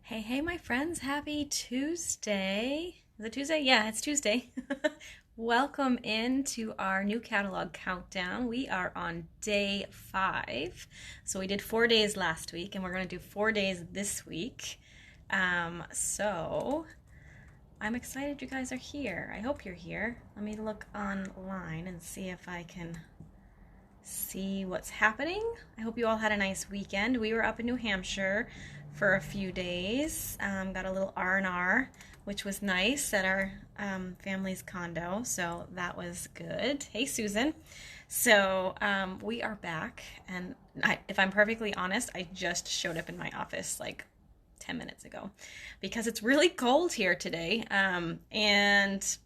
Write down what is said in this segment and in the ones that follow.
Hey, hey, my friends, happy Tuesday. Is it Tuesday? Yeah, it's Tuesday. Welcome into our new catalog countdown. We are on day 5. So we did 4 days last week, and we're going to do 4 days this week. So I'm excited you guys are here. I hope you're here. Let me look online and see if I can see what's happening. I hope you all had a nice weekend. We were up in New Hampshire for a few days. Got a little R&R, which was nice at our family's condo, so that was good. Hey, Susan. So we are back, and if I'm perfectly honest, I just showed up in my office like 10 minutes ago because it's really cold here today, and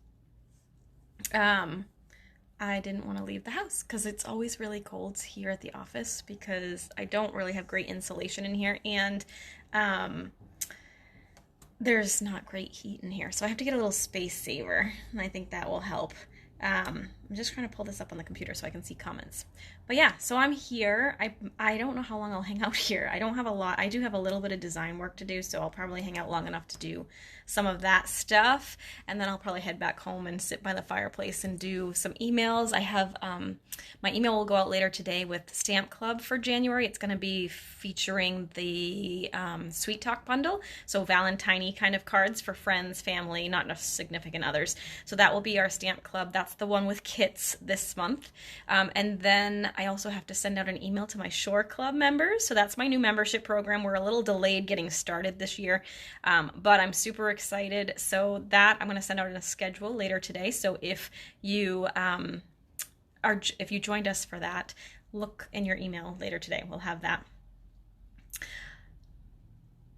I didn't want to leave the house because it's always really cold here at the office because I don't really have great insulation in here, and there's not great heat in here. So I have to get a little space saver, and I think that will help. I'm just trying to pull this up on the computer so I can see comments. But yeah, so I'm here. I don't know how long I'll hang out here. I don't have a lot. I do have a little bit of design work to do, so I'll probably hang out long enough to do some of that stuff, and then I'll probably head back home and sit by the fireplace and do some emails. I have my email will go out later today with Stamp Club for January. It's going to be featuring the Sweet Talk bundle, so Valentine-y kind of cards for friends, family, not just significant others. So that will be our Stamp Club. That's the one with kits this month. And then I also have to send out an email to my Shore Club members. So that's my new membership program. We're a little delayed getting started this year, but I'm super excited. So that I'm going to send out a schedule later today. So if you if you joined us for that, look in your email later today. We'll have that.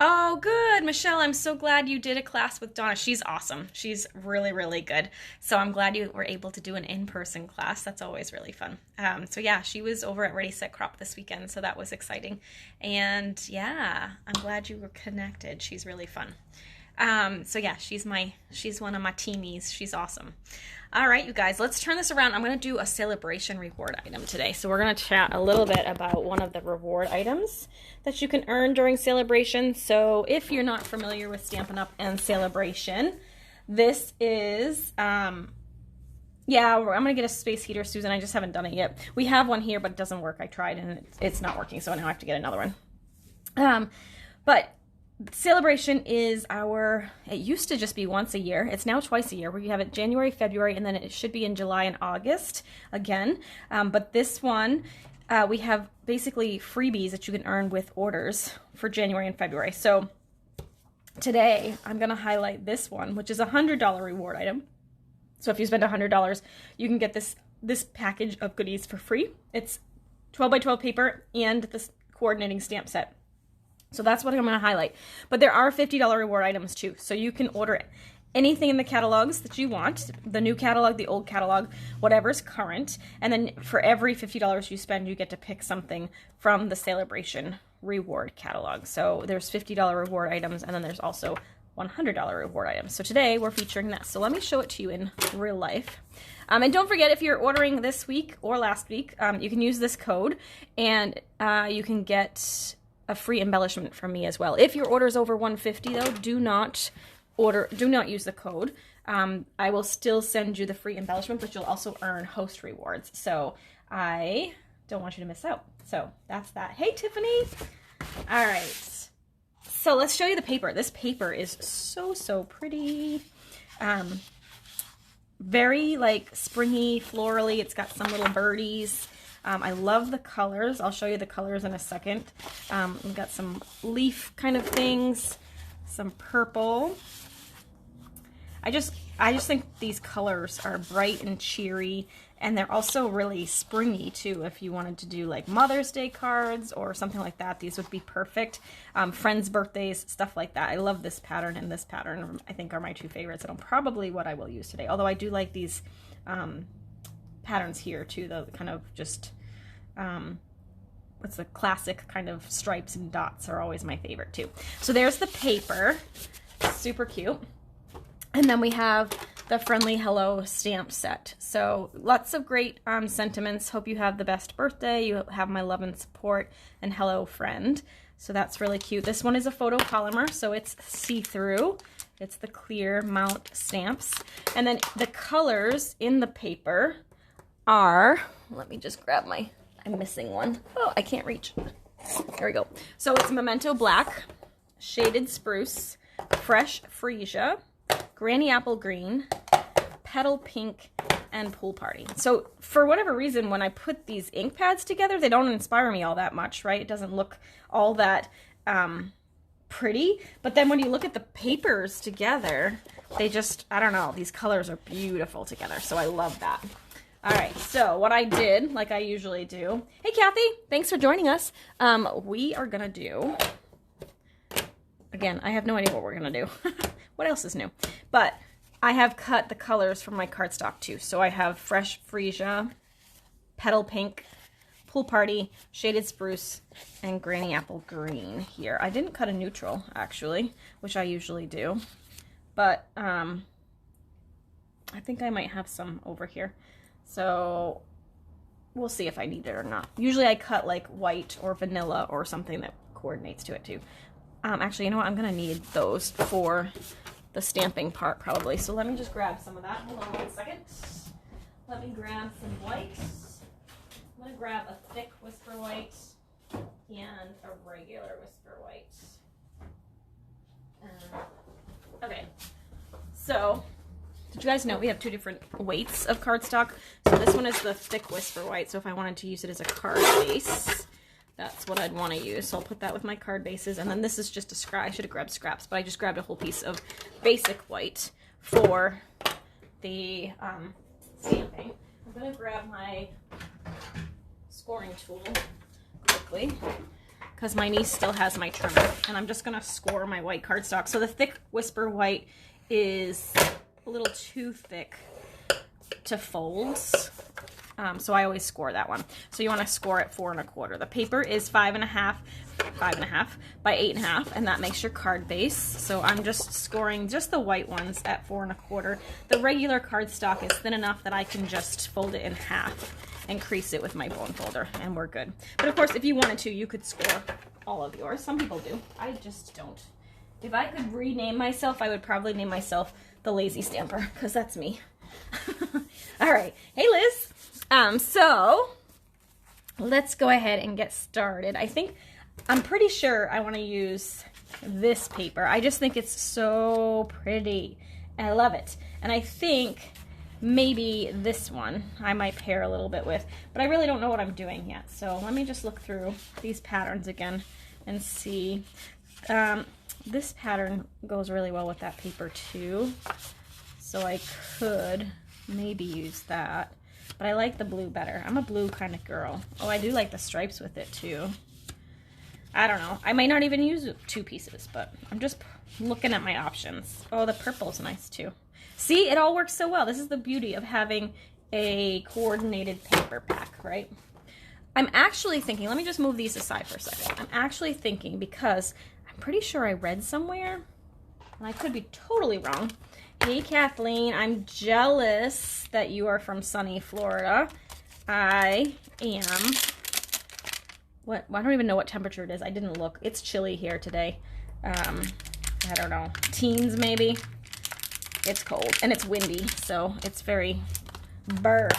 Oh, good, Michelle. I'm so glad you did a class with Donna. She's awesome. She's really, really good. So I'm glad you were able to do an in-person class. That's always really fun. So yeah, she was over at Ready, Set, Crop this weekend, so that was exciting. And yeah, I'm glad you were connected. She's really fun. So yeah, she's one of my teamies. She's awesome. All right, you guys, let's turn this around. I'm going to do a Sale-A-Bration reward item today. So we're going to chat a little bit about one of the reward items that you can earn during Sale-A-Bration. So if you're not familiar with Stampin' Up! And Sale-A-Bration, this is, yeah, I'm going to get a space heater, Susan. I just haven't done it yet. We have one here, but it doesn't work. I tried, and it's not working, so now I have to get another one. But Sale-A-Bration is it used to just be once a year. It's now twice a year, where you have it January, February, and then it should be in July and August again. But this one, we have basically freebies that you can earn with orders for January and February. So today, I'm going to highlight this one, which is a $100 reward item. So if you spend $100, you can get this package of goodies for free. It's 12 by 12 paper and this coordinating stamp set. So that's what I'm going to highlight. But there are $50 reward items too. So you can order anything in the catalogs that you want, the new catalog, the old catalog, whatever's current. And then for every $50 you spend, you get to pick something from the Sale-A-Bration reward catalog. So there's $50 reward items, and then there's also $100 reward items. So today we're featuring that. So let me show it to you in real life. And don't forget, if you're ordering this week or last week, you can use this code, and you can get a free embellishment from me as well. If your order is over $150 though, do not use the code. I will still send you the free embellishment, but you'll also earn host rewards. So I don't want you to miss out. So that's that. Hey, Tiffany. All right. So let's show you the paper. This paper is so pretty. Very like springy, florally. It's got some little birdies. I love the colors. I'll show you the colors in a second. We've got some leaf kind of things, some purple. I just think these colors are bright and cheery, and they're also really springy too. If you wanted to do like Mother's Day cards or something like that, these would be perfect. Friends' birthdays, stuff like that. I love this pattern, and this pattern I think are my two favorites, and probably what I will use today. Although I do like these patterns here too, the kind of just what's the classic kind of stripes and dots are always my favorite too. So there's the paper, super cute. And then we have the Friendly Hello stamp set. So lots of great sentiments. Hope you have the best birthday. You have my love and support, and hello friend. So that's really cute. This one is a photopolymer, so it's see-through. It's the clear mount stamps. And then the colors in the paper are, let me just grab my, I'm missing one. Oh, I can't reach. There we go. So it's Memento Black, Shaded Spruce, Fresh Freesia, Granny Apple Green, Petal Pink, and Pool Party. So for whatever reason, when I put these ink pads together, they don't inspire me all that much, right? It doesn't look all that pretty. But then when you look at the papers together, they just, I don't know, these colors are beautiful together. So I love that. All right, so what I did, like I usually do, hey Kathy, thanks for joining us. We are gonna do, again, I have no idea what we're gonna do. What else is new? But I have cut the colors from my cardstock too. So I have Fresh Freesia, Petal Pink, Pool Party, Shaded Spruce, and Granny Apple Green here. I didn't cut a neutral, actually, which I usually do. But I think I might have some over here. So we'll see if I need it or not. Usually I cut like white or vanilla or something that coordinates to it too. Actually, you know what? I'm going to need those for the stamping part probably. So let me just grab some of that. Hold on 1 second. Let me grab some white. I'm going to grab a thick Whisper White and a regular Whisper White. Okay. So did you guys know we have 2 different weights of cardstock? So this one is the thick Whisper White. So if I wanted to use it as a card base, that's what I'd want to use. So I'll put that with my card bases. And then this is just a scrap. I should have grabbed scraps, but I just grabbed a whole piece of basic white for the stamping. I'm going to grab my scoring tool quickly because my niece still has my trimmer. And I'm just going to score my white cardstock. So the thick Whisper White is a little too thick to fold. So I always score that one. So you want to score at 4 1/4. The paper is 5.5 by 8.5, and that makes your card base. So I'm just scoring just the white ones at 4 1/4. The regular cardstock is thin enough that I can just fold it in half and crease it with my bone folder, and we're good. But of course, if you wanted to, you could score all of yours. Some people do. I just don't. If I could rename myself, I would probably name myself the Lazy Stamper, because that's me. All right. Hey, Liz. So let's go ahead and get started. I'm pretty sure I want to use this paper. I just think it's so pretty. I love it. And I think maybe this one I might pair a little bit with, but I really don't know what I'm doing yet. So let me just look through these patterns again and see. This pattern goes really well with that paper too. So I could maybe use that. But I like the blue better. I'm a blue kind of girl. Oh, I do like the stripes with it too. I don't know. I might not even use 2 pieces, but I'm just looking at my options. Oh, the purple's nice too. See, it all works so well. This is the beauty of having a coordinated paper pack, right? I'm actually thinking, let me just move these aside for a second. I'm actually thinking, because I'm pretty sure I read somewhere, and I could be totally wrong. Hey, Kathleen, I'm jealous that you are from sunny Florida. I am, I don't even know what temperature it is. I didn't look. It's chilly here today. I don't know, teens maybe. It's cold, and it's windy, so it's very burr.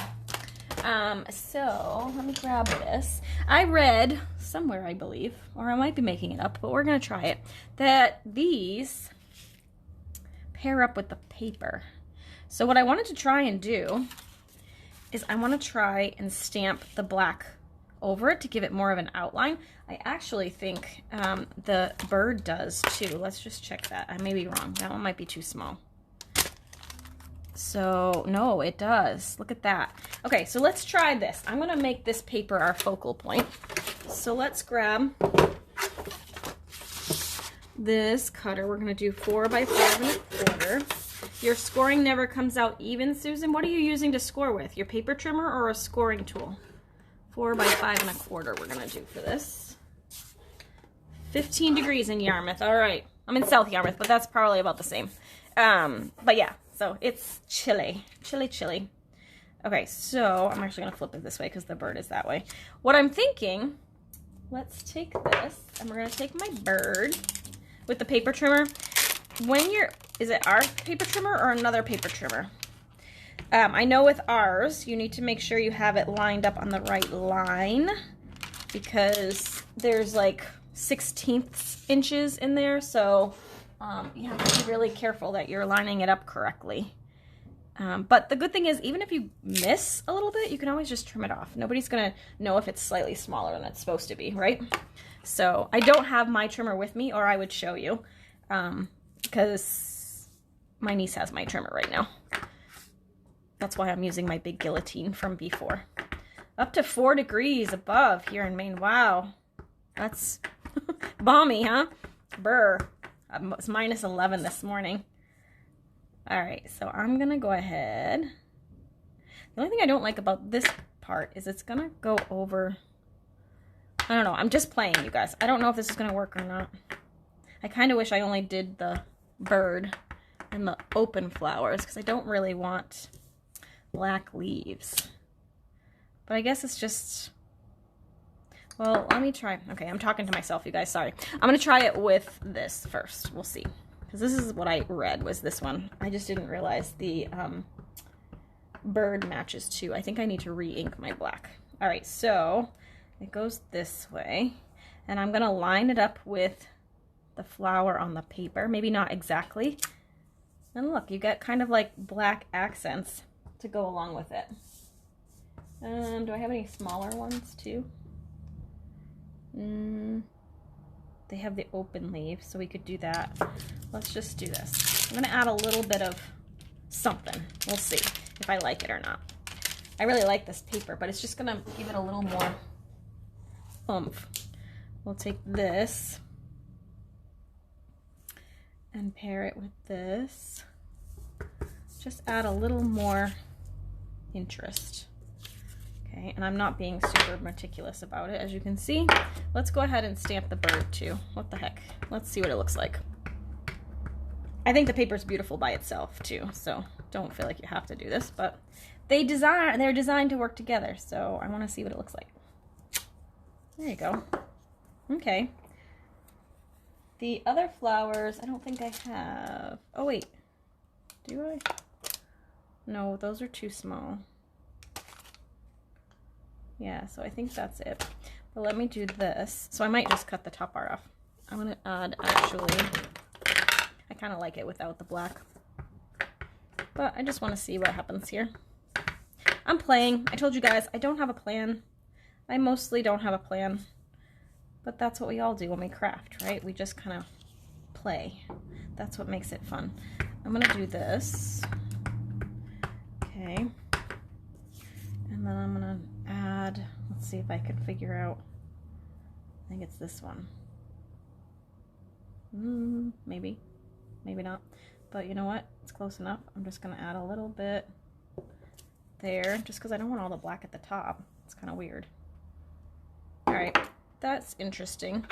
So let me grab this. I read somewhere, I believe, or I might be making it up, but we're going to try it, that these pair up with the paper. So what I wanted to try and do is I want to try and stamp the black over it to give it more of an outline. I actually think the bird does too. Let's just check that. I may be wrong. That one might be too small. So no, it does. Look at that. Okay, so let's try this. I'm going to make this paper our focal point. So let's grab this cutter. We're going to do 4 by 5 1/4. Your scoring never comes out even, Susan. What are you using to score with? Your paper trimmer or a scoring tool? 4 by 5 1/4 we're going to do for this. 15 degrees in Yarmouth. All right. I'm in South Yarmouth, but that's probably about the same. But yeah, so it's chilly. Chilly, chilly. Okay, so I'm actually going to flip it this way because the bird is that way. What I'm thinking let's take this, and we're gonna take my bird with the paper trimmer. When you're, is it our paper trimmer or another paper trimmer? I know with ours, you need to make sure you have it lined up on the right line, because there's like 1/16 inches in there, so you have to be really careful that you're lining it up correctly. But the good thing is, even if you miss a little bit, you can always just trim it off. Nobody's gonna know if it's slightly smaller than it's supposed to be, right? So I don't have my trimmer with me, or I would show you, because my niece has my trimmer right now. That's why I'm using my big guillotine from before. Up to 4 degrees above here in Maine. Wow, that's balmy, huh? Brr. It's minus 11 this morning. All right, so I'm gonna go ahead. The only thing I don't like about this part is it's gonna go over. I don't know, I'm just playing, you guys. I don't know if this is gonna work or not. I kind of wish I only did the bird and the open flowers, because I don't really want black leaves. But I guess it's just, well, let me try. Okay, I'm talking to myself, you guys, sorry. I'm gonna try it with this first. We'll see. Because this is what I read, was this one. I just didn't realize the bird matches too. I think I need to re-ink my black. All right, so it goes this way, and I'm gonna line it up with the flower on the paper. Maybe not exactly. And look, you get kind of like black accents to go along with it. Do I have any smaller ones too? They have the open leaves, so we could do that. Let's just do this. I'm gonna add a little bit of something. We'll see if I like it or not. I really like this paper, but it's just gonna give it a little more oomph. We'll take this and pair it with this. Just add a little more interest. Okay, and I'm not being super meticulous about it, as you can see. Let's go ahead and stamp the bird too. What the heck? Let's see what it looks like. I think the paper's beautiful by itself too, so don't feel like you have to do this, but they're designed to work together, so I want to see what it looks like. There you go. Okay. The other flowers, I don't think I have. Oh wait, do I? No, those are too small. Yeah, so I think that's it. But let me do this. So I might just cut the top part off. I'm gonna add, actually, I kind of like it without the black. But I just want to see what happens here. I'm playing. I told you guys, I don't have a plan. I mostly don't have a plan. But that's what we all do when we craft, right? We just kind of play. That's what makes it fun. I'm gonna do this. Okay. And then I'm gonna add, let's see if I can figure out, I think it's this one. Maybe, maybe not. But you know what? It's close enough. I'm just gonna add a little bit there, just because I don't want all the black at the top. It's kind of weird. All right, that's interesting.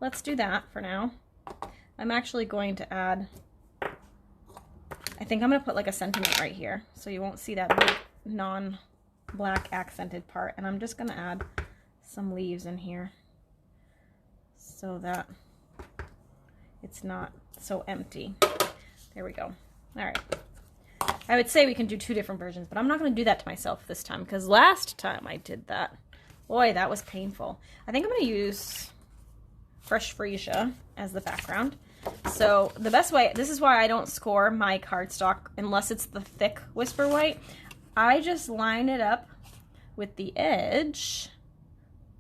Let's do that for now. I'm actually going to add, I think I'm gonna put like a sentiment right here, so you won't see that big non-black accented part. And I'm just gonna add some leaves in here so that it's not so empty. There we go. All right. I would say we can do two different versions, but I'm not going to do that to myself this time, because last time I did that, boy, that was painful. I think I'm going to use fresh freesia as the background. So the best way, this is why I don't score my cardstock unless it's the thick Whisper White. I just line it up with the edge,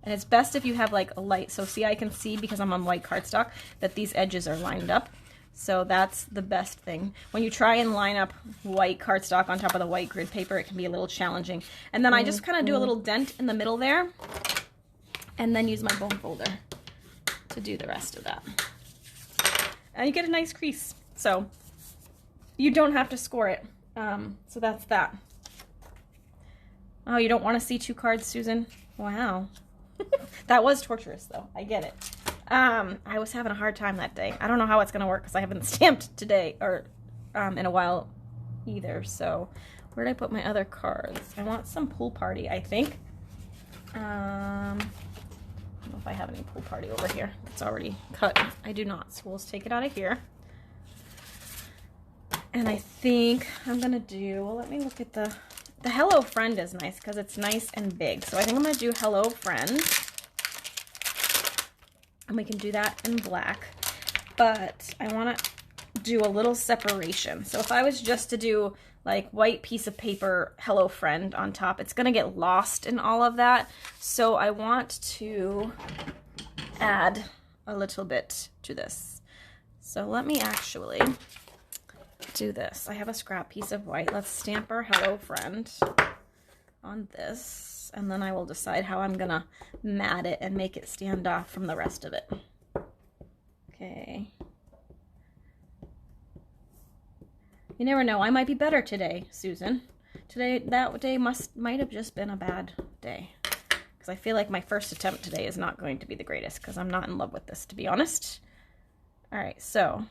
and it's best if you have like a light. So see, I can see, because I'm on white cardstock, that these edges are lined up. So that's the best thing. When you try and line up white cardstock on top of the white grid paper, it can be a little challenging. And then I just kind of do a little dent in the middle there, and then use my bone folder to do the rest of that. And you get a nice crease. So you don't have to score it. So that's that. Oh, you don't want to see two cards, Susan? Wow. That was torturous, though. I get it. I was having a hard time that day. I don't know how it's going to work, because I haven't stamped today, or in a while either. So where did I put my other cards? I want some pool party, I think. don't know if I have any pool party over here. It's already cut. I do not. So we'll just take it out of here. And I think I'm going to do, well, let me look at the Hello Friend is nice because it's nice and big. So I think I'm going to do Hello Friend. And we can do that in black. But I want to do a little separation. So if I was just to do like white piece of paper Hello Friend on top, it's going to get lost in all of that. So I want to add a little bit to this. So let me actually do this. I have a scrap piece of white. Let's stamp our Hello Friend on this, and then I will decide how I'm gonna mat it and make it stand off from the rest of it. Okay. You never know. I might be better today, Susan. Today, that day might have just been a bad day, because I feel like my first attempt today is not going to be the greatest, because I'm not in love with this, to be honest. All right, so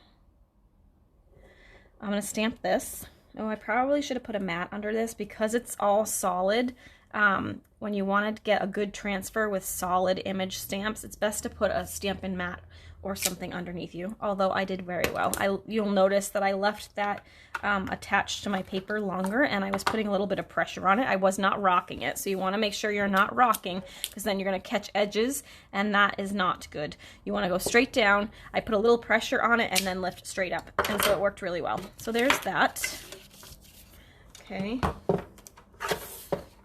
I'm going to stamp this. Oh, I probably should have put a mat under this because it's all solid. When you want to get a good transfer with solid image stamps, it's best to put a Stampin' mat or something underneath you, although I did very well. You'll notice that I left that attached to my paper longer, and I was putting a little bit of pressure on it. I was not rocking it, so you want to make sure you're not rocking, because then you're going to catch edges, and that is not good. You want to go straight down. I put a little pressure on it and then lift straight up, and so it worked really well. So there's that. Okay.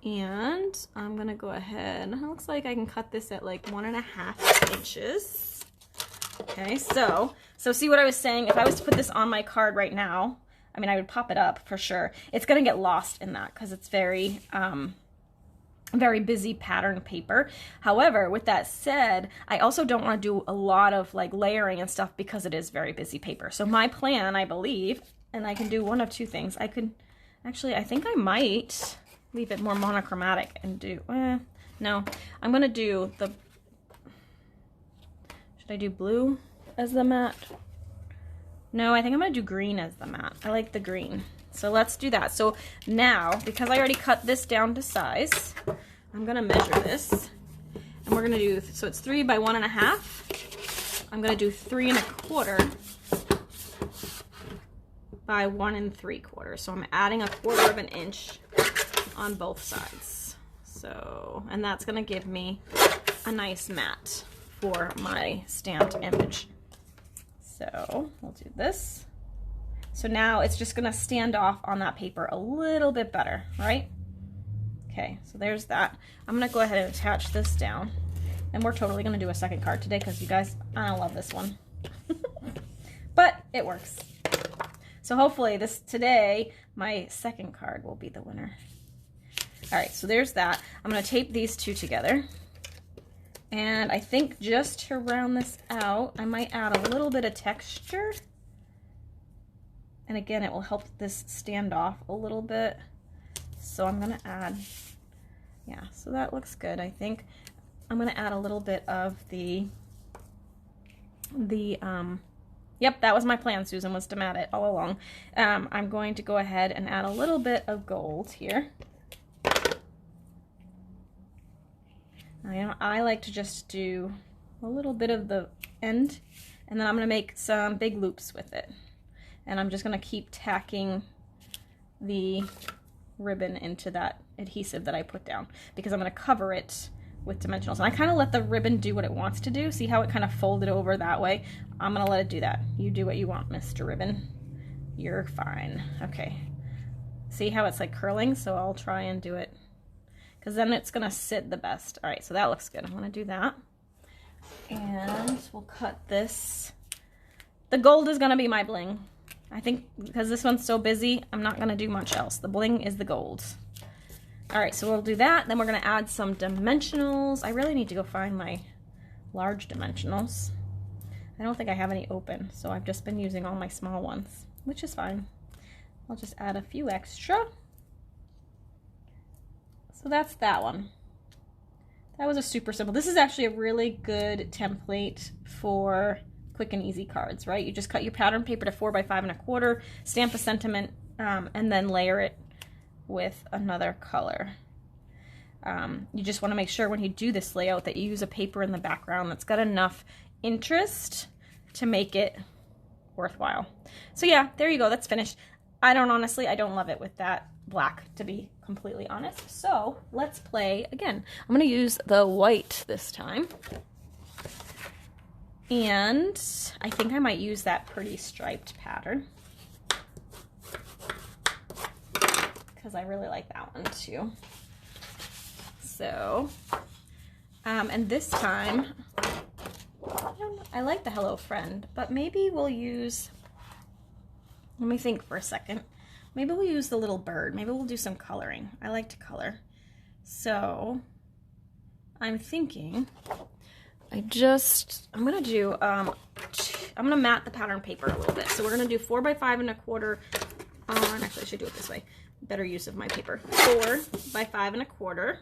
And I'm going to go ahead. It looks like I can cut this at like 1.5 inches. Okay, so see what I was saying? If I was to put this on my card right now, I mean, I would pop it up for sure. It's going to get lost in that because it's very, very busy pattern paper. However, with that said, I also don't want to do a lot of like layering and stuff because it is very busy paper. So my plan, I believe, and I can do one of two things. I could, actually, I think I might leave it more monochromatic and do, no, I'm going to do the, should I do blue as the mat? No, I think I'm going to do green as the mat. I like the green. So let's do that. So now, because I already cut this down to size, I'm going to measure this. And we're going to do, so it's 3 by 1.5. I'm going to do 3 1/4 by 1 3/4. So I'm adding 1/4 of an inch on both sides. So, and that's going to give me a nice mat for my stamped image. So we'll do this. So now it's just going to stand off on that paper a little bit better, right? Okay, so there's that. I'm going to go ahead and attach this down. And we're totally going to do a second card today because you guys, I don't love this one. But it works. So hopefully today, my second card will be the winner. All right, so there's that. I'm going to tape these two together. And I think just to round this out, I might add a little bit of texture. And again, it will help this stand off a little bit. So I'm going to add, yeah, so that looks good. I think I'm going to add a little bit of yep, that was my plan, Susan, was to mat it all along. I'm going to go ahead and add a little bit of gold here. I like to just do a little bit of the end, and then I'm going to make some big loops with it. And I'm just going to keep tacking the ribbon into that adhesive that I put down, because I'm going to cover it with dimensionals. And I kind of let the ribbon do what it wants to do. See how it kind of folded over that way? I'm going to let it do that. You do what you want, Mr. Ribbon. You're fine. Okay. See how it's like curling? So I'll try and do it, because then it's going to sit the best. All right, so that looks good. I'm going to do that. And we'll cut this. The gold is going to be my bling. I think because this one's so busy, I'm not going to do much else. The bling is the gold. All right, so we'll do that. Then we're going to add some dimensionals. I really need to go find my large dimensionals. I don't think I have any open, so I've just been using all my small ones, which is fine. I'll just add a few extra. So that's that one. That was a super simple. This is actually a really good template for quick and easy cards, right? You just cut your pattern paper to 4 by 5 1/4, stamp a sentiment, and then layer it with another color. You just want to make sure when you do this layout that you use a paper in the background that's got enough interest to make it worthwhile. So yeah, there you go, that's finished. I don't love it with that black, to be completely honest. So let's play again. I'm going to use the white this time. And I think I might use that pretty striped pattern, because I really like that one too. So, and this time, I like the Hello Friend, but maybe we'll use, let me think for a second. Maybe we'll use the little bird. Maybe we'll do some coloring. I like to color. So, I'm thinking, I'm gonna do, I'm gonna mat the pattern paper a little bit. So we're gonna do 4 by 5 1/4 on, actually I should do it this way. Better use of my paper. 4 by 5 1/4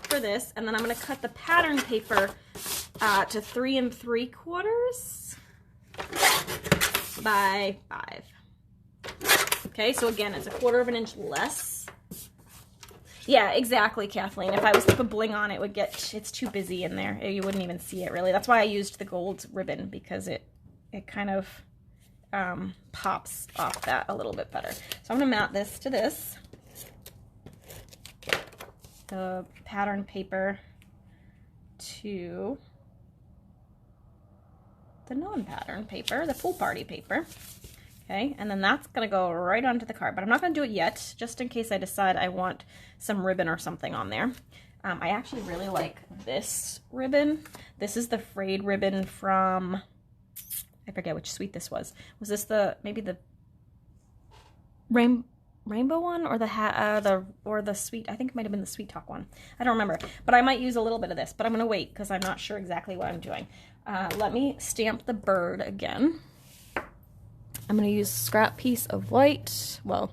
for this. And then I'm gonna cut the pattern paper to 3 3/4 by 5. Okay, so again, it's 1/4 of an inch less. Yeah, exactly, Kathleen. If I was to put bling on, it would get, it's too busy in there. You wouldn't even see it really. That's why I used the gold ribbon, because it kind of pops off that a little bit better. So I'm gonna mat this to this. The pattern paper to the non-pattern paper, the pool party paper. Okay, and then that's gonna go right onto the card, but I'm not gonna do it yet, just in case I decide I want some ribbon or something on there. I actually really like this ribbon. This is the Frayed Ribbon from, I forget which suite this was. Was this maybe the rainbow one, or the sweet? I think it might have been the Sweet Talk one. I don't remember, but I might use a little bit of this, but I'm gonna wait because I'm not sure exactly what I'm doing. Let me stamp the bird again. I'm going to use a scrap piece of white. Well,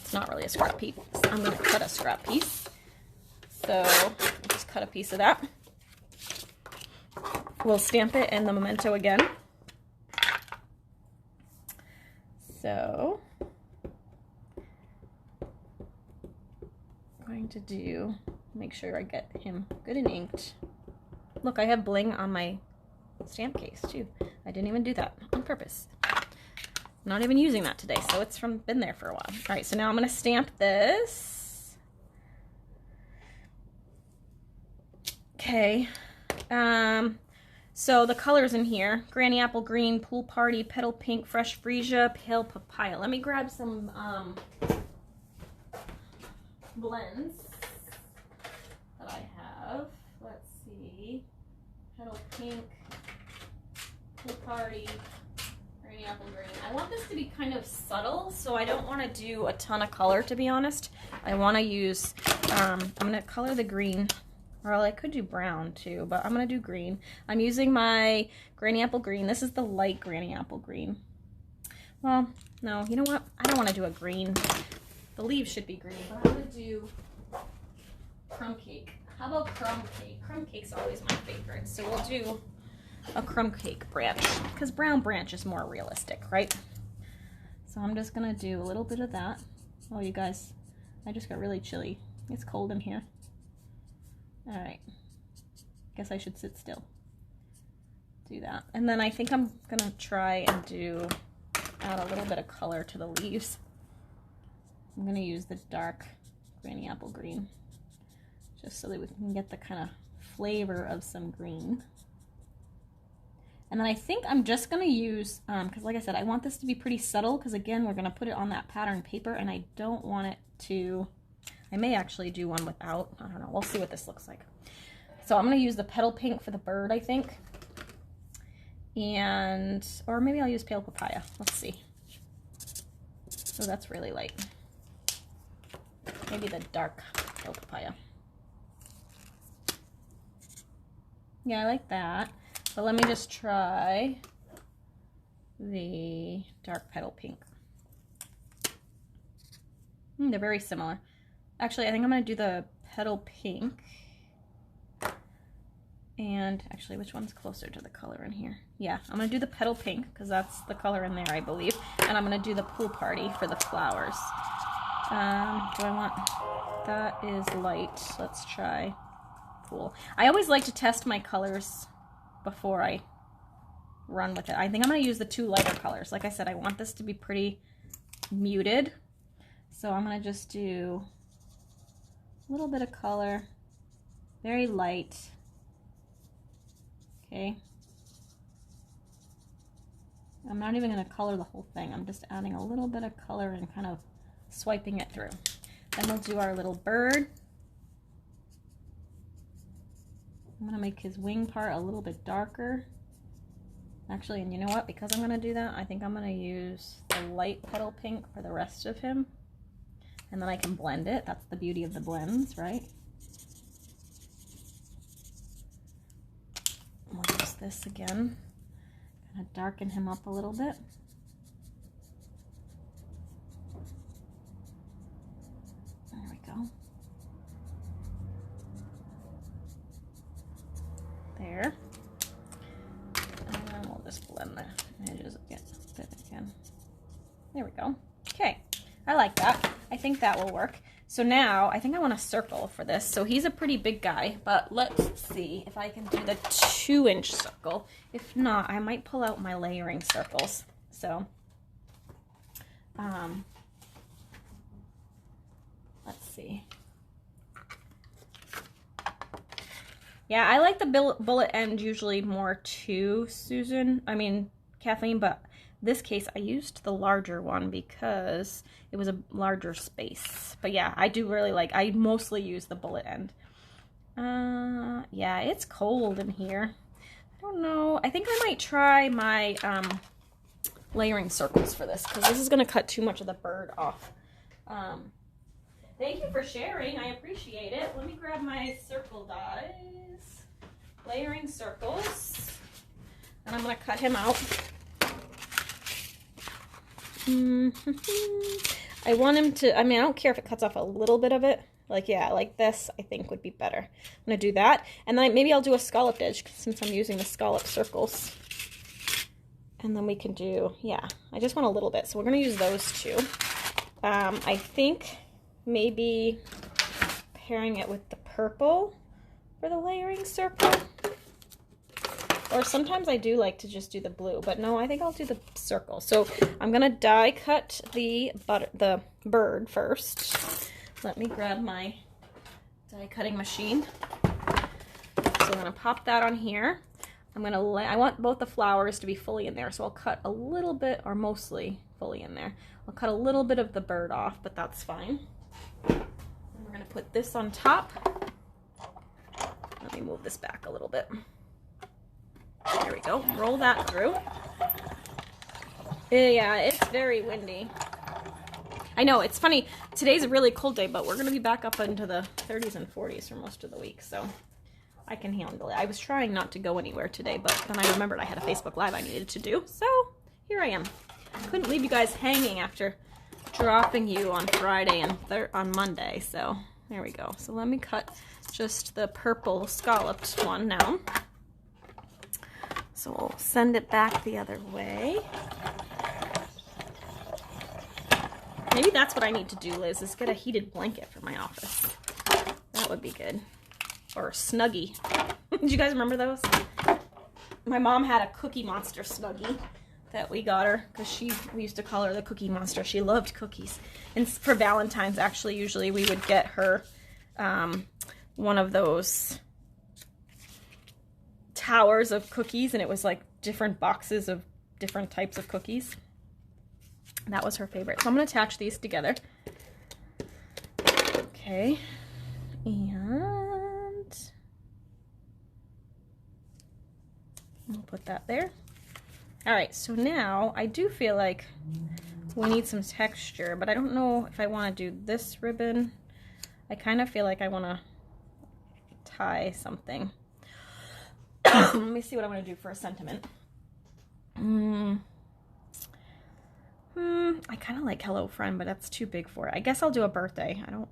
it's not really a scrap piece. I'm going to cut a scrap piece. So I'll just cut a piece of that. We'll stamp it in the memento again. So I'm going to make sure I get him good and inked. Look, I have bling on my stamp case too. I didn't even do that on purpose. I'm not even using that today, so it's been there for a while. All right, so now I'm going to stamp this. Okay. So the colors in here: Granny Apple Green, Pool Party, Petal Pink, Fresh Freesia, Pale Papaya. Let me grab some blends that I have. Let's see. Petal Pink, Pool Party, Granny Apple Green. I want this to be kind of subtle, so I don't want to do a ton of color, to be honest. I want to use, I'm going to color the green, or I could do brown too, but I'm going to do green. I'm using my Granny Apple Green. This is the light Granny Apple Green. Well, no, you know what? I don't want to do a green. The leaves should be green, but I'm going to do crumb cake. How about crumb cake? Crumb cake's always my favorite, so we'll do a crumb cake branch, because brown branch is more realistic, right? So I'm just gonna do a little bit of that. Oh, you guys, I just got really chilly. It's cold in here. All right, guess I should sit still. Do that, and then I think I'm gonna try and add a little bit of color to the leaves. I'm gonna use the dark Granny Apple Green, just so that we can get the kind of flavor of some green. And then I think I'm just going to use, because like I said, I want this to be pretty subtle, because again, we're going to put it on that pattern paper, and I don't want it to, I may actually do one without, I don't know, we'll see what this looks like. So I'm going to use the Petal Pink for the bird, I think. And, or maybe I'll use Pale Papaya, let's see. So that's really light. Maybe the dark Pale Papaya. Yeah, I like that. But let me just try the dark Petal Pink. They're very similar. Actually, I think I'm going to do the Petal Pink. And actually, which one's closer to the color in here? Yeah, I'm going to do the Petal Pink, because that's the color in there, I believe. And I'm going to do the Pool Party for the flowers. Do I want, that is light. Let's try cool. I always like to test my colors before I run with it. I think I'm going to use the 2 lighter colors. Like I said, I want this to be pretty muted. So I'm going to just do a little bit of color, very light. Okay. I'm not even going to color the whole thing. I'm just adding a little bit of color and kind of swiping it through. Then we'll do our little bird. I'm going to make his wing part a little bit darker. Actually, and you know what? Because I'm going to do that, I think I'm going to use the light petal pink for the rest of him. And then I can blend it. That's the beauty of the blends, right? We'll use this again. Kind of darken him up a little bit. There we go. There. And then we'll just blend the edges again. There we go. Okay, I like that. I think that will work. So now, I think I want a circle for this. So he's a pretty big guy, but let's see if I can do the 2-inch circle. If not, I might pull out my layering circles. So, let's see. Yeah, I like the bullet end usually more too, Kathleen, but this case I used the larger one because it was a larger space. But yeah, I do really like, I mostly use the bullet end. Yeah, it's cold in here. I don't know. I think I might try my layering circles for this because this is going to cut too much of the bird off. Thank you for sharing. I appreciate it. Let me grab my circle dies. Layering circles. And I'm going to cut him out. I want him to, I don't care if it cuts off a little bit of it. Like, yeah, like this, I think would be better. I'm going to do that. And then maybe I'll do a scalloped edge since I'm using the scallop circles. And then we can do, yeah, I just want a little bit. So we're going to use those 2. I think maybe pairing it with the purple for the layering circle. Or sometimes I do like to just do the blue, but no, I think I'll do the circle. So I'm going to die cut the bird first. Let me grab my die cutting machine. So I'm going to pop that on here. I want both the flowers to be fully in there, so I'll cut a little bit, or mostly fully in there. I'll cut a little bit of the bird off, but that's fine. And we're going to put this on top. Let me move this back a little bit. There we go. Roll that through. Yeah, it's very windy. I know, it's funny. Today's a really cold day, but we're going to be back up into the 30s and 40s for most of the week, so I can handle it. I was trying not to go anywhere today, but then I remembered I had a Facebook Live I needed to do, so here I am. Couldn't leave you guys hanging after dropping you on Friday and on Monday, so there we go. So let me cut just the purple scalloped one now. So we'll send it back the other way. Maybe that's what I need to do, Liz, is get a heated blanket for my office. That would be good. Or a Snuggie. Did you guys remember those? My mom had a Cookie Monster Snuggie that we got her because we used to call her the Cookie Monster. She loved cookies. And for Valentine's, actually, usually we would get her one of those towers of cookies, and it was like different boxes of different types of cookies. That was her favorite. So I'm going to attach these together. Okay. And we'll put that there. All right, so now I do feel like we need some texture, but I don't know if I want to do this ribbon. I kind of feel like I want to tie something. Let me see what I'm going to do for a sentiment. I kind of like Hello Friend, but that's too big for it. I guess I'll do a birthday. I don't...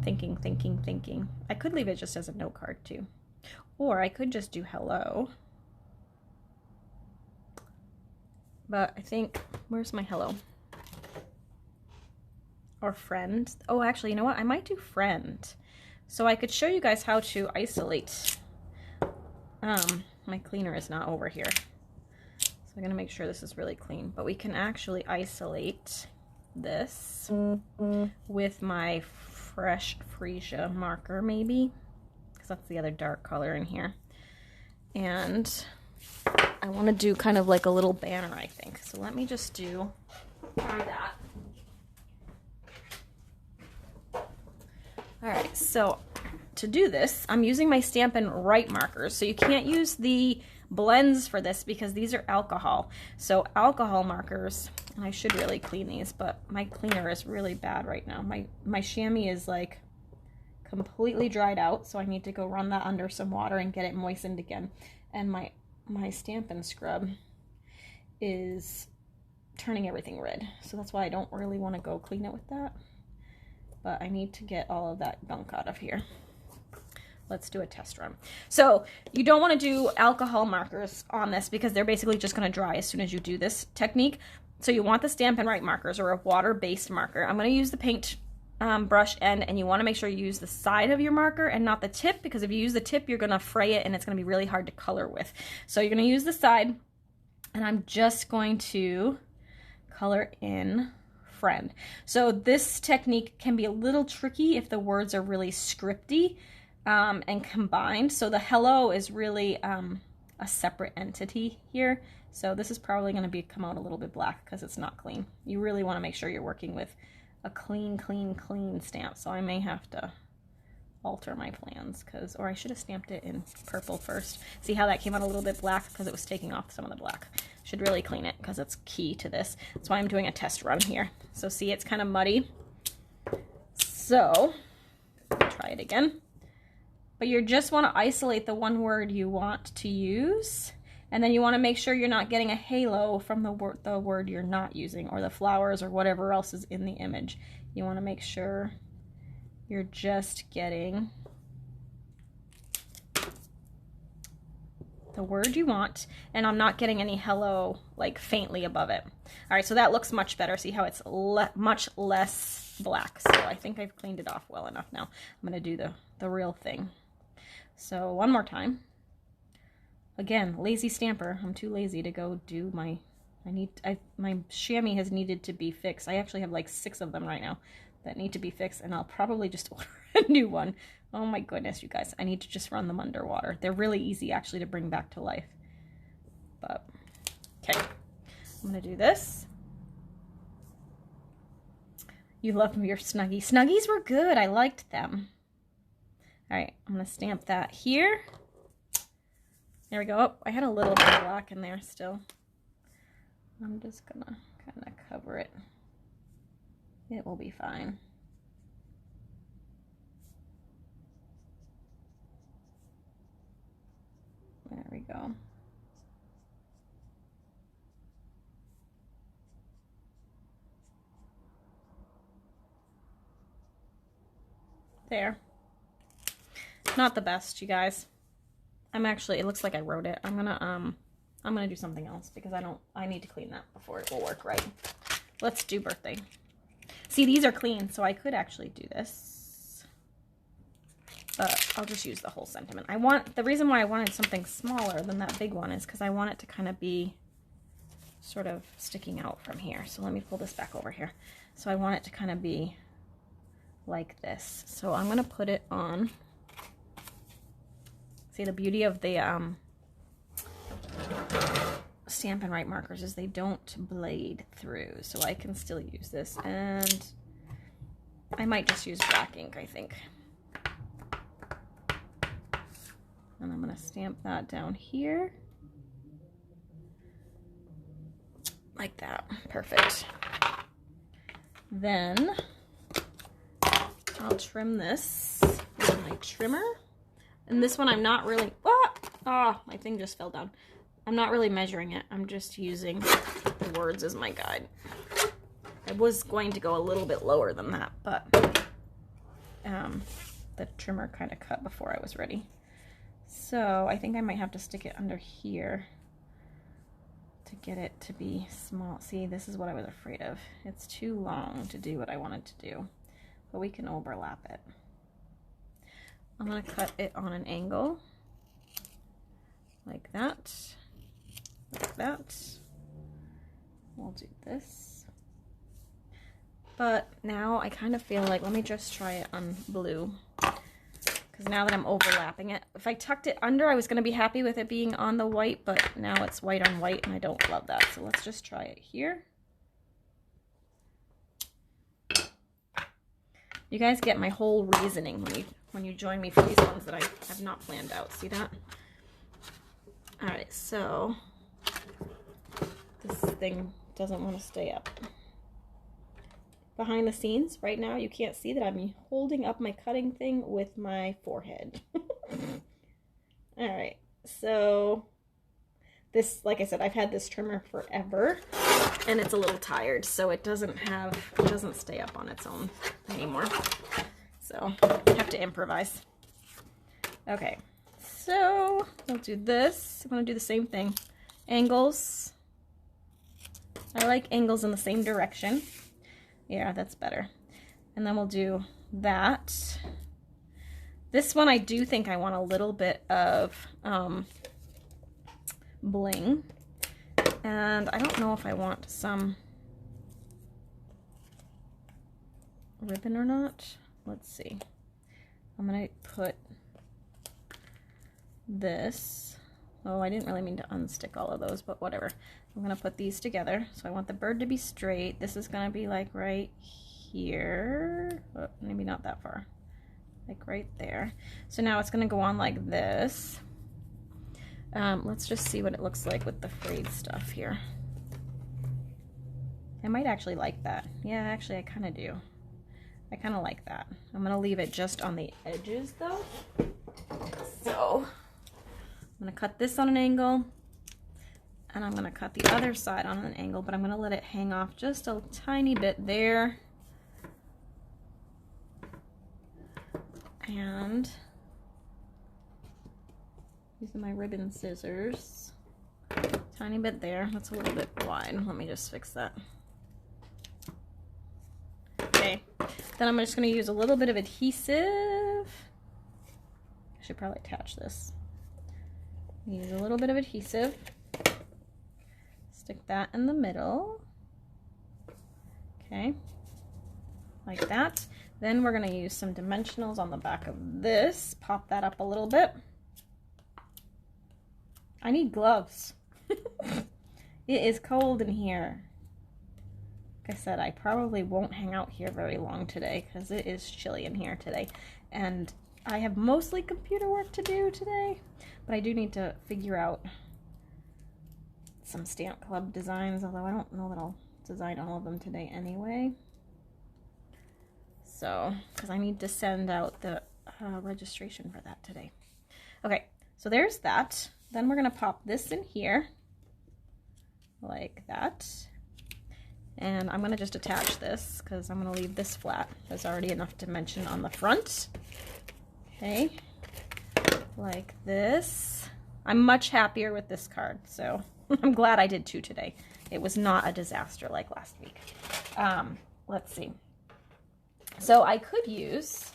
Thinking. I could leave it just as a note card too. Or I could just do hello. But I think... Where's my hello? or friend. Oh, actually, you know what? I might do friend. So I could show you guys how to isolate. My cleaner is not over here. So I'm gonna make sure this is really clean, but we can actually isolate this with my fresh freesia marker maybe, because that's the other dark color in here. And I want to do kind of like a little banner, I think. So let me just try that. All right, so to do this, I'm using my Stampin' Right markers. So you can't use the blends for this because these are alcohol. So alcohol markers, and I should really clean these, but my cleaner is really bad right now. My chamois is like completely dried out, so I need to go run that under some water and get it moistened again. And my Stampin' scrub is turning everything red, so that's why I don't really want to go clean it with that. But I need to get all of that gunk out of here. Let's do a test run. So you don't want to do alcohol markers on this because they're basically just going to dry as soon as you do this technique. So you want the Stampin' Right markers or a water-based marker. I'm going to use the paint brush end, and you want to make sure you use the side of your marker and not the tip, because if you use the tip, you're going to fray it and it's going to be really hard to color with. So you're going to use the side, and I'm just going to color in friend. So this technique can be a little tricky if the words are really scripty and combined. So the hello is really a separate entity here. So this is probably going to come out a little bit black because it's not clean. You really want to make sure you're working with a clean stamp. So I may have to alter my plans or I should have stamped it in purple first. See how that came out a little bit black because it was taking off some of the black. Should really clean it because it's key to this. That's why I'm doing a test run here. So see, it's kind of muddy. So try it again. But you just want to isolate the one word you want to use, and then you want to make sure you're not getting a halo from the word you're not using, or the flowers or whatever else is in the image. You want to make sure you're just getting the word you want, and I'm not getting any hello like faintly above it. All right, so that looks much better. See how it's much less black. So I think I've cleaned it off well enough now. I'm going to do the real thing. So one more time. Again, lazy stamper. I'm too lazy to go do my chamois has needed to be fixed. I actually have like 6 of them right now that need to be fixed, and I'll probably just order a new one. Oh my goodness, you guys. I need to just run them underwater. They're really easy actually to bring back to life. But okay. I'm gonna do this. You love your Snuggies. Snuggies were good. I liked them. All right, I'm gonna stamp that here. There we go. Oh, I had a little bit of black in there still. I'm just gonna kind of cover it. It will be fine. There we go. There. Not the best, you guys. It looks like I wrote it. I'm gonna do something else because I need to clean that before it will work right. Let's do birthday. See, these are clean, so I could actually do this. But I'll just use the whole sentiment. The reason why I wanted something smaller than that big one is because I want it to kind of be sort of sticking out from here. So let me pull this back over here. So I want it to kind of be like this. So I'm gonna put it on. See, the beauty of the Stampin' Right markers is they don't blade through, so I can still use this. And I might just use black ink, I think. And I'm going to stamp that down here. Like that. Perfect. Then I'll trim this with my trimmer. And this one I'm not really, my thing just fell down. I'm not really measuring it. I'm just using the words as my guide. I was going to go a little bit lower than that, but the trimmer kind of cut before I was ready. So I think I might have to stick it under here. to get it to be small. See, this is what I was afraid of. It's too long to do what I wanted to do, but we can overlap it. I'm going to cut it on an angle like that, like that. We'll do this. But now I kind of feel like, let me just try it on blue. Because now that I'm overlapping it, if I tucked it under, I was going to be happy with it being on the white, but now it's white on white and I don't love that. So let's just try it here. You guys get my whole reasoning when you join me for these ones that I have not planned out. See that? All right, so this thing doesn't want to stay up. Behind the scenes, right now, you can't see that I'm holding up my cutting thing with my forehead. All right, so this, like I said, I've had this trimmer forever, and it's a little tired, so it doesn't stay up on its own anymore. So I have to improvise. Okay, so we'll do this. I'm gonna do the same thing. Angles. I like angles in the same direction. Yeah, that's better. And then we'll do that. This one I do think I want a little bit of bling. And I don't know if I want some ribbon or not. Let's see. I'm gonna put this. Oh, I didn't really mean to unstick all of those, but whatever. I'm gonna put these together. So I want the bird to be straight. This is gonna be like right here. Oh, maybe not that far. Like right there. So now it's gonna go on like this. Let's just see what it looks like with the frayed stuff here. I might actually like that. Yeah, actually I kind of do. I kind of like that. I'm gonna leave it just on the edges though. So I'm gonna cut this on an angle, and I'm gonna cut the other side on an angle, but I'm gonna let it hang off just a tiny bit there. And using my ribbon scissors, tiny bit there. That's a little bit wide. Let me just fix that. Okay, then I'm just gonna use a little bit of adhesive. I should probably attach this. Use a little bit of adhesive. Stick that in the middle. Okay, like that. Then we're gonna use some dimensionals on the back of this. Pop that up a little bit. I need gloves. It is cold in here. Like I said, I probably won't hang out here very long today because it is chilly in here today. And I have mostly computer work to do today, but I do need to figure out some Stamp Club designs, although I don't know that I'll design all of them today anyway. So, because I need to send out the registration for that today. Okay, so there's that. Then we're gonna pop this in here, like that. And I'm gonna just attach this because I'm gonna leave this flat. There's already enough dimension on the front. Okay, like this. I'm much happier with this card, so I'm glad I did two today. It was not a disaster like last week. Let's see. So I could use,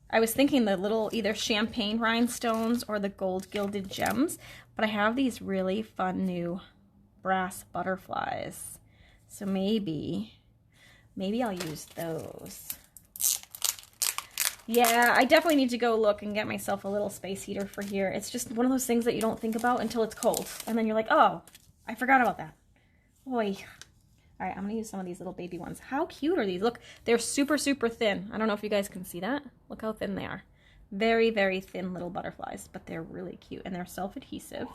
I was thinking the little either champagne rhinestones or the gold gilded gems, but I have these really fun new brass butterflies. So maybe I'll use those. Yeah, I definitely need to go look and get myself a little space heater for here. It's just one of those things that you don't think about until it's cold. And then you're like, oh, I forgot about that. Boy. All right, I'm gonna use some of these little baby ones. How cute are these? Look, they're super, super thin. I don't know if you guys can see that. Look how thin they are. Very, very thin little butterflies, but they're really cute and they're self-adhesive.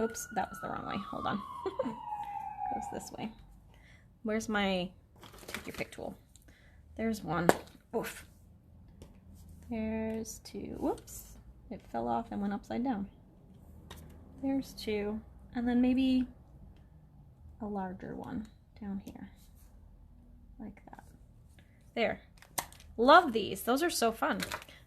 Oops, that was the wrong way. Hold on. Goes this way. Where's my take your pick tool? There's one. Oof. There's two. Whoops. It fell off and went upside down. There's two. And then maybe a larger one down here. Like that. There. Love these. Those are so fun.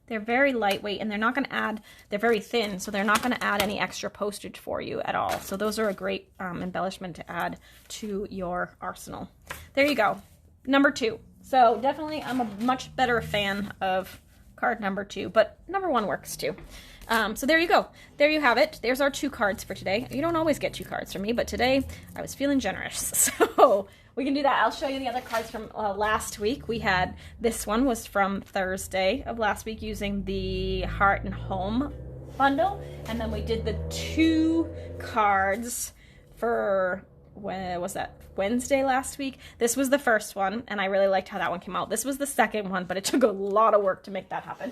They're very lightweight, and they're not going to add, they're very thin, so they're not going to add any extra postage for you at all. So those are a great embellishment to add to your arsenal. There you go. Number 2. So definitely I'm a much better fan of card number 2, but number 1 works too. So there you go. There you have it. There's our 2 cards for today. You don't always get 2 cards from me, but today I was feeling generous. So we can do that. I'll show you the other cards from last week. We had, this one was from Thursday of last week using the Heart and Home bundle. And then we did the 2 cards for, when was that? Wednesday last week. This was the first one, and I really liked how that one came out. This was the second one, but it took a lot of work to make that happen.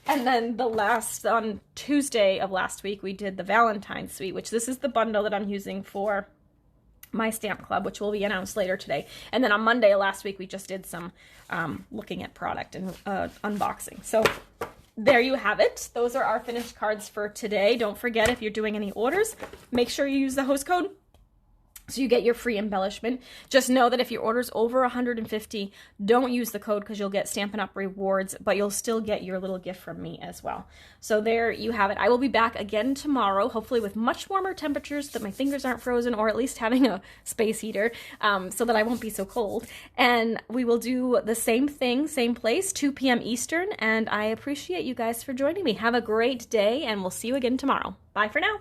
And then the last, on Tuesday of last week, we did the Valentine's Suite, which this is the bundle that I'm using for my stamp club, which will be announced later today. And then on Monday of last week, we just did some looking at product and unboxing. So there you have it. Those are our finished cards for today. Don't forget, if you're doing any orders, make sure you use the host code so you get your free embellishment. Just know that if your order's over 150, don't use the code because you'll get Stampin' Up! Rewards, but you'll still get your little gift from me as well. So there you have it. I will be back again tomorrow, hopefully with much warmer temperatures, that my fingers aren't frozen, or at least having a space heater, so that I won't be so cold. And we will do the same thing, same place, 2 p.m. Eastern, and I appreciate you guys for joining me. Have a great day, and we'll see you again tomorrow. Bye for now.